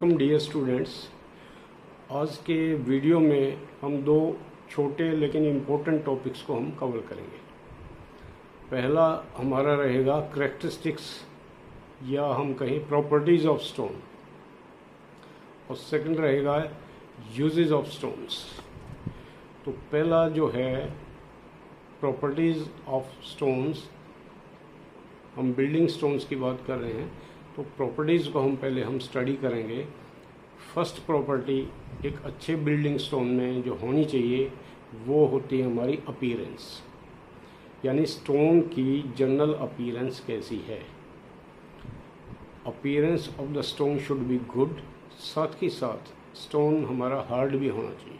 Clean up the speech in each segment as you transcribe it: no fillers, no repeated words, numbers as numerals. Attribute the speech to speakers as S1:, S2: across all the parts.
S1: Dear students, आज के video में हम दो छोटे लेकिन इम्पोर्टेंट टॉपिक्स को हम कवर करेंगे। पहला हमारा रहेगा करैक्टरिस्टिक्स या हम कहें प्रॉपर्टीज़ ऑफ स्टोन, और सेकंड रहेगा यूजेस ऑफ स्टोन्स। तो पहला जो है प्रॉपर्टीज़ ऑफ स्टोन्स, हम बिल्डिंग स्टोन्स की बात कर रहे हैं, तो प्रॉपर्टीज़ को हम पहले स्टडी करेंगे। फर्स्ट प्रॉपर्टी एक अच्छे बिल्डिंग स्टोन में जो होनी चाहिए वो होती है हमारी अपीयरेंस, यानी स्टोन की जनरल अपीयरेंस कैसी है। Appearance of the stone should be good, साथ ही साथ स्टोन हमारा हार्ड भी होना चाहिए।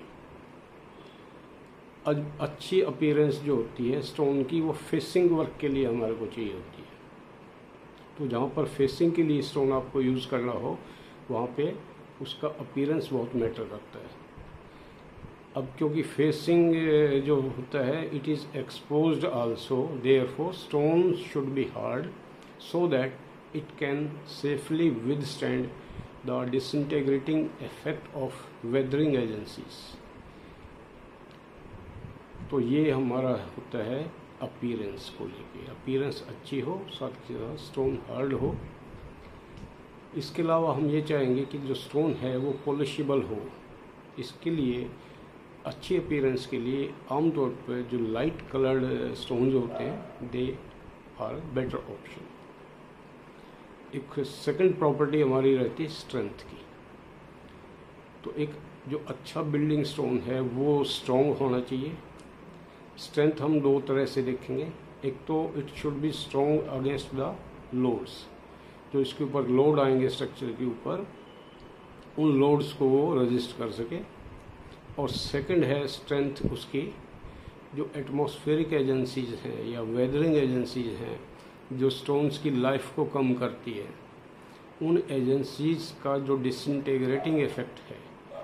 S1: अच्छी अपीयरेंस जो होती है स्टोन की, वो फेसिंग वर्क के लिए हमारे को चाहिए होती है। तो जहाँ पर फेसिंग के लिए स्टोन आपको यूज़ करना हो वहाँ पे उसका अपीयरेंस बहुत मैटर करता है। अब क्योंकि फेसिंग जो होता है it is exposed also, therefore stone should be hard so that it can safely withstand the disintegrating effect of weathering agencies. तो ये हमारा होता है अपीयरेंस को लेके। अपीयरेंस अच्छी हो, साथ ही साथ स्टोन हार्ड हो। इसके अलावा हम ये चाहेंगे कि जो स्टोन है वो पॉलिशेबल हो। इसके लिए अच्छी अपीयरेंस के लिए आमतौर पर जो लाइट कलर्ड स्टोन्स होते हैं दे आर बेटर ऑप्शन। एक सेकंड प्रॉपर्टी हमारी रहती है स्ट्रेंथ की। तो एक जो अच्छा बिल्डिंग स्टोन है वो स्ट्रॉन्ग होना चाहिए। स्ट्रेंथ हम दो तरह से देखेंगे। एक तो it should be strong against the loads, जो इसके ऊपर लोड आएंगे स्ट्रक्चर के ऊपर, उन लोड्स को वो रेजिस्ट कर सके। और सेकंड है स्ट्रेंथ उसकी जो एटमॉस्फेरिक एजेंसीज हैं या वेदरिंग एजेंसीज हैं जो स्टोन्स की लाइफ को कम करती है, उन एजेंसीज का जो डिसइंटीग्रेटिंग इफेक्ट है,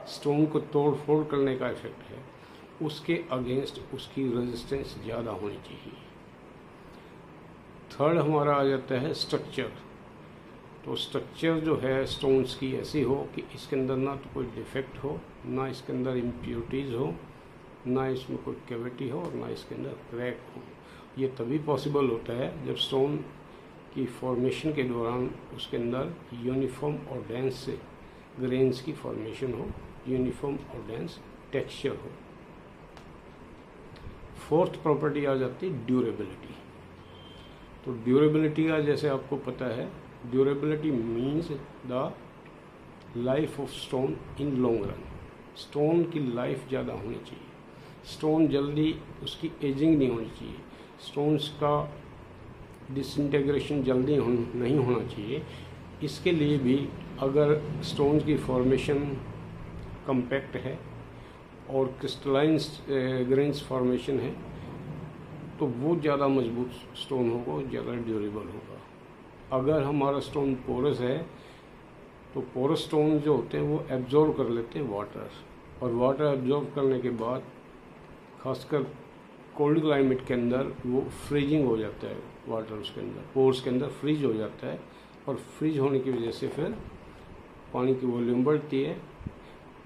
S1: स्टोन को तोड़ फोड़ करने का इफेक्ट है, उसके अगेंस्ट उसकी रेजिस्टेंस ज़्यादा होनी चाहिए। थर्ड हमारा आ जाता है स्ट्रक्चर। तो स्ट्रक्चर जो है स्टोन्स की ऐसी हो कि इसके अंदर ना तो कोई डिफेक्ट हो, ना इसके अंदर इम्प्योरिटीज़ हो, ना इसमें कोई कैविटी हो, और ना इसके अंदर क्रैक हो। ये तभी पॉसिबल होता है जब स्टोन की फॉर्मेशन के दौरान उसके अंदर यूनिफॉर्म और डेंस ग्रेन्स की फॉर्मेशन हो, यूनिफॉर्म और डेंस टेक्सचर हो। फोर्थ प्रॉपर्टी आ जाती है ड्यूरेबिलिटी। तो ड्यूरेबिलिटी का जैसे आपको पता है, durability means the life of stone in long run. Stone की लाइफ ज़्यादा होनी चाहिए, स्टोन जल्दी उसकी एजिंग नहीं होनी चाहिए, स्टोन्स का डिसइंटीग्रेशन जल्दी नहीं होना चाहिए। इसके लिए भी अगर स्टोन की फॉर्मेशन कम्पैक्ट है और क्रिस्टलाइन ग्रेन्स फॉर्मेशन है तो वो ज़्यादा मजबूत स्टोन होगा, ज़्यादा ड्यूरेबल होगा। अगर हमारा स्टोन पोरस है तो पोरस स्टोन जो होते हैं वो एब्जॉर्व कर लेते हैं वाटर, और वाटर एब्जॉर्व करने के बाद खासकर कोल्ड क्लाइमेट के अंदर वो फ्रीजिंग हो जाता है, वाटर उसके अंदर पोर्स के अंदर फ्रीज हो जाता है, और फ्रीज होने की वजह से फिर पानी की वॉल्यूम बढ़ती है,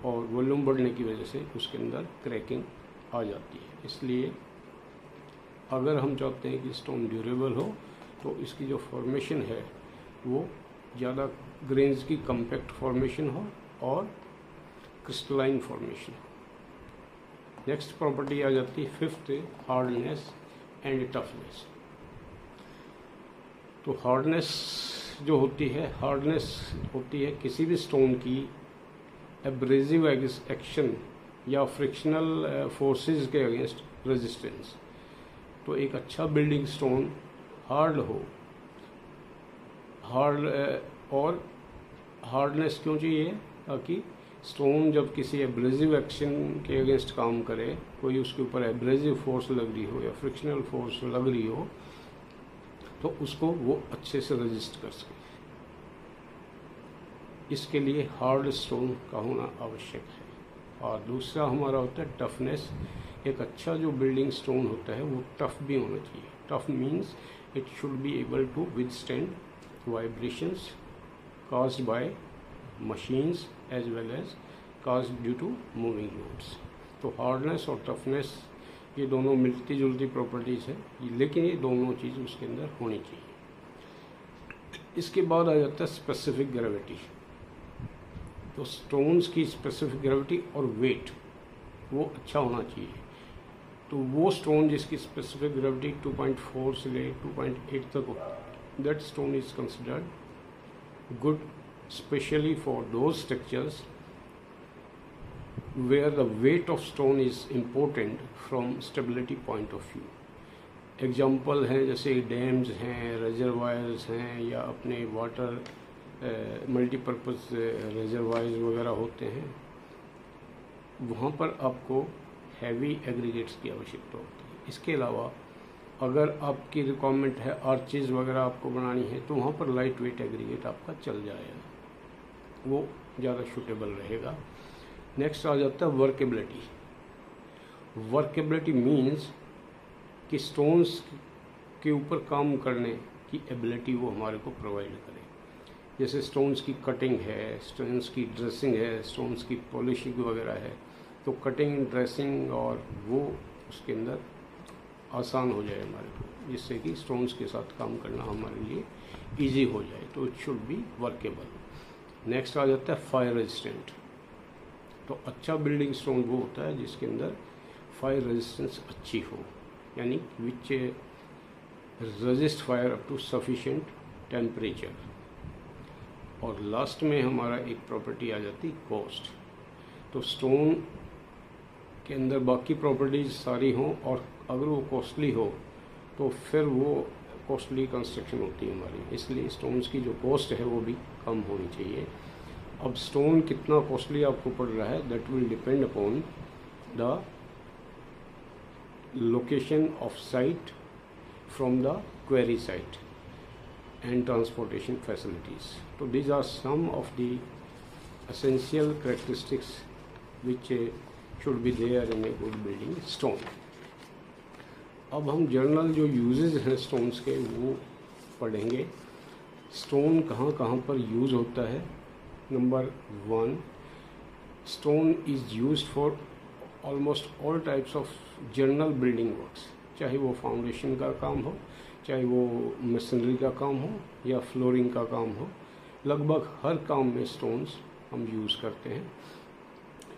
S1: और वॉल्यूम बढ़ने की वजह से उसके अंदर क्रैकिंग आ जाती है। इसलिए अगर हम चाहते हैं कि स्टोन ड्यूरेबल हो तो इसकी जो फॉर्मेशन है वो ज़्यादा ग्रेन्स की कम्पैक्ट फॉर्मेशन हो और क्रिस्टलाइन फॉर्मेशन हो। नेक्स्ट प्रॉपर्टी आ जाती है फिफ्थ, हार्डनेस एंड टफनेस। तो हार्डनेस जो होती है, हार्डनेस होती है किसी भी स्टोन की एब्रेसिव एक्शन या फ्रिक्शनल फोर्सेस के अगेंस्ट रेजिस्टेंस। तो एक अच्छा बिल्डिंग स्टोन हार्ड हो, और हार्डनेस क्यों चाहिए? ताकि स्टोन जब किसी एब्रेसिव एक्शन के अगेंस्ट काम करे, कोई उसके ऊपर एब्रेसिव फोर्स लग रही हो या फ्रिक्शनल फोर्स लग रही हो, तो उसको वो अच्छे से रेजिस्ट कर सके। इसके लिए हार्ड स्टोन का होना आवश्यक है। और दूसरा हमारा होता है टफनेस। एक अच्छा जो बिल्डिंग स्टोन होता है वो टफ भी होना चाहिए। Tough means it should be able to withstand vibrations caused by machines as well as caused due to moving loads. तो हार्डनेस और टफनेस ये दोनों मिलती जुलती प्रॉपर्टीज़ है, लेकिन ये दोनों चीज़ उसके अंदर होनी चाहिए। इसके बाद आ जाता है स्पेसिफिक ग्रेविटी। तो स्टोन्स की स्पेसिफिक ग्रेविटी और वेट वो अच्छा होना चाहिए। तो वो स्टोन जिसकी स्पेसिफिक ग्रेविटी 2.4 से ले 2.8 तक हो, that stone is considered good, specially for those structures where the weight of stone is important from stability point of view. Example हैं जैसे डैम्स हैं, रिजर्वायर्स हैं, या अपने वाटर मल्टीपर्पज़ रिजर्वायर्स वगैरह होते हैं, वहाँ पर आपको हैवी एग्रीगेट्स की आवश्यकता होती है। इसके अलावा अगर आपकी रिक्वायरमेंट है आर्चेज वगैरह आपको बनानी है, तो वहाँ पर लाइट वेट एग्रीगेट आपका चल जाएगा, वो ज़्यादा सूटेबल रहेगा। नेक्स्ट आ जाता है वर्केबिलिटी। वर्केबिलिटी मीन्स कि स्टोन्स के ऊपर काम करने की एबिलिटी वो हमारे को प्रोवाइड करे। जैसे स्टोन्स की कटिंग है, स्टोन्स की ड्रेसिंग है, स्टोन्स की पॉलिशिंग वगैरह है, तो कटिंग, ड्रेसिंग और वो उसके अंदर आसान हो जाए हमारे को, जिससे कि स्टोन्स के साथ काम करना हमारे लिए इजी हो जाए। तो it should be workable. Next आ जाता है फायर रेजिस्टेंट। तो अच्छा बिल्डिंग स्टोन वो होता है जिसके अंदर फायर रेजिस्टेंस अच्छी हो, यानी which resist fire up to sufficient temperature. और लास्ट में हमारा एक प्रॉपर्टी आ जाती कॉस्ट। तो स्टोन के अंदर बाकी प्रॉपर्टीज सारी हों और अगर वो कॉस्टली हो तो फिर वो कॉस्टली कंस्ट्रक्शन होती है हमारी, इसलिए स्टोन्स की जो कॉस्ट है वो भी कम होनी चाहिए। अब स्टोन कितना कॉस्टली आपको पड़ रहा है, that will depend upon the location of site from the quarry site and transportation facilities. तो these are some of the essential characteristics which should be there in a good building stone. अब हम general जो usage हैं stones के वो पढ़ेंगे। Stone कहाँ कहाँ पर यूज़ होता है। Number 1, stone is used for almost all types of general building works, चाहे वो फाउंडेशन का काम हो, चाहे वो मशीनरी का काम हो या फ्लोरिंग का काम हो, लगभग हर काम में स्टोन्स हम यूज़ करते हैं।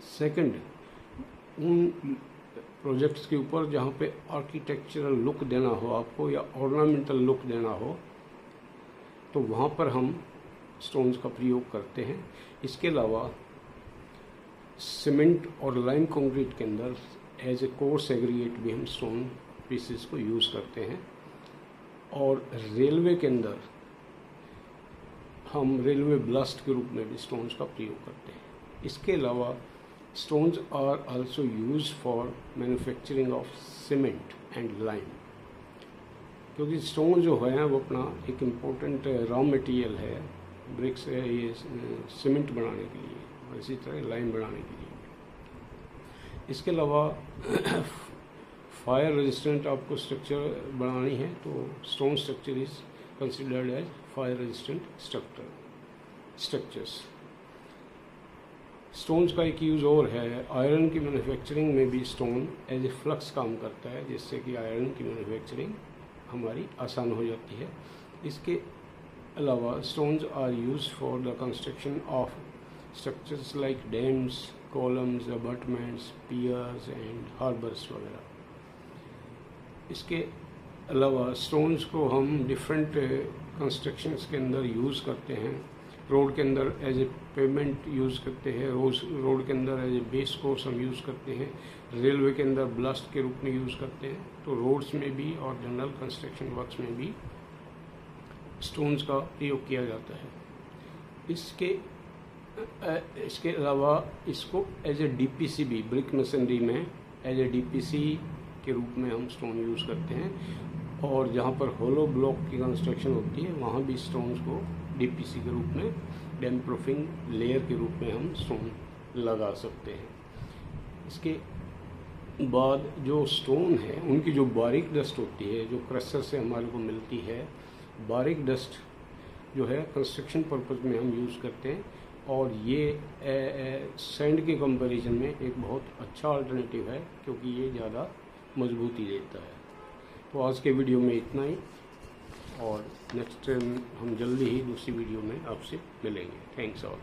S1: सेकंड, उन प्रोजेक्ट्स के ऊपर जहाँ पे आर्किटेक्चरल लुक देना हो आपको या ऑर्नामेंटल लुक देना हो, तो वहाँ पर हम स्टोन्स का प्रयोग करते हैं। इसके अलावा सीमेंट और लाइम कंक्रीट के अंदर एज ए कोर्स एग्रीगेट भी हम स्टोन पीसेस को यूज़ करते हैं। और रेलवे के अंदर हम रेलवे ब्लास्ट के रूप में भी स्टोन्स का प्रयोग करते हैं। इसके अलावा stones are also used for manufacturing of cement and lime, क्योंकि स्टोन जो है वो अपना एक इम्पोर्टेंट रॉ मटेरियल है ब्रिक्स है ये सीमेंट बनाने के लिए, और इसी तरह लाइम बनाने के लिए। इसके अलावा फायर रेजिस्टेंट आपको स्ट्रक्चर बनानी है तो stone structure is considered as fire resistant structures. Stones का एक यूज़ और है, आयरन की मैन्युफैक्चरिंग में भी स्टोन एज ए फ्लक्स काम करता है, जिससे कि आयरन की मैन्युफैक्चरिंग हमारी आसान हो जाती है। इसके अलावा stones are used for the construction of structures like dams, columns, abutments, piers and harbours वगैरह। इसके अलावा स्टोन्स को हम डिफरेंट कंस्ट्रक्शंस के अंदर यूज़ करते हैं। रोड के अंदर एज ए पेमेंट यूज़ करते हैं, रोड के अंदर एज ए बेस कोर्स हम यूज़ करते हैं, रेलवे के अंदर ब्लास्ट के रूप में यूज़ करते हैं। तो रोड्स में भी और जनरल कंस्ट्रक्शन वर्क्स में भी स्टोन्स का प्रयोग किया जाता है। इसके अलावा इसको एज ए डीपीसी भी, ब्रिक मशीनरी में एज ए डीपीसी के रूप में हम स्टोन यूज़ करते हैं। और जहाँ पर होलो ब्लॉक की कंस्ट्रक्शन होती है वहाँ भी स्टोन्स को डीपीसी के रूप में, डैम प्रूफिंग लेयर के रूप में हम स्टोन लगा सकते हैं। इसके बाद जो स्टोन है उनकी जो बारीक डस्ट होती है, जो क्रशर से हमारे को मिलती है, बारीक डस्ट जो है कंस्ट्रक्शन पर्पज़ में हम यूज़ करते हैं। और ये सैंड के कंपैरिजन में एक बहुत अच्छा अल्टरनेटिव है, क्योंकि ये ज़्यादा मजबूती देता है। तो आज के वीडियो में इतना ही, और नेक्स्ट टाइम हम जल्दी ही दूसरी वीडियो में आपसे मिलेंगे। Thanks all.